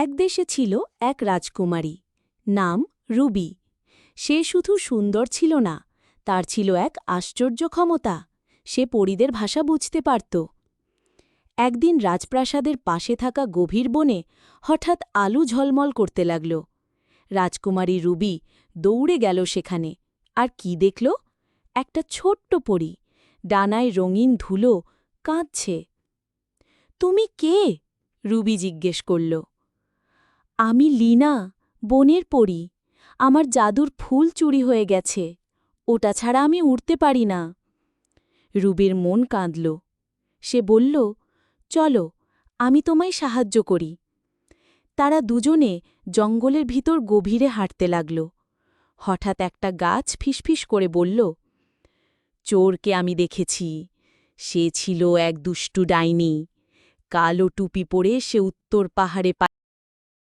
এক দেশে ছিল এক রাজকুমারী, নাম রুবি। সে শুধু সুন্দর ছিল না, তার ছিল এক আশ্চর্য ক্ষমতা। সে পরীদের ভাষা বুঝতে পারত। একদিন রাজপ্রাসাদের পাশে থাকা গভীর বনে হঠাৎ আলো ঝলমল করতে লাগল। রাজকুমারী রুবি দৌড়ে গেল সেখানে, আর কি দেখল? একটা ছোট্ট পরী, ডানায় রঙিন ধুলো, কাঁদছে। তুমি কে? রুবি জিজ্ঞেস করল। আমি লীনা, বনের পরী। আমার জাদুর ফুল চুরি হয়ে গেছে, ওটা ছাড়া আমি উড়তে পারি না। রুবির মন কাঁদল। সে বলল, চলো, আমি তোমায় সাহায্য করি। তারা দুজনে জঙ্গলের ভিতর গভীরে হাঁটতে লাগল। হঠাৎ একটা গাছ ফিসফিস করে বলল, চোরকে আমি দেখেছি। সে ছিল এক দুষ্টু ডাইনি। কালো টুপি পরে সে উত্তর পাহাড়ে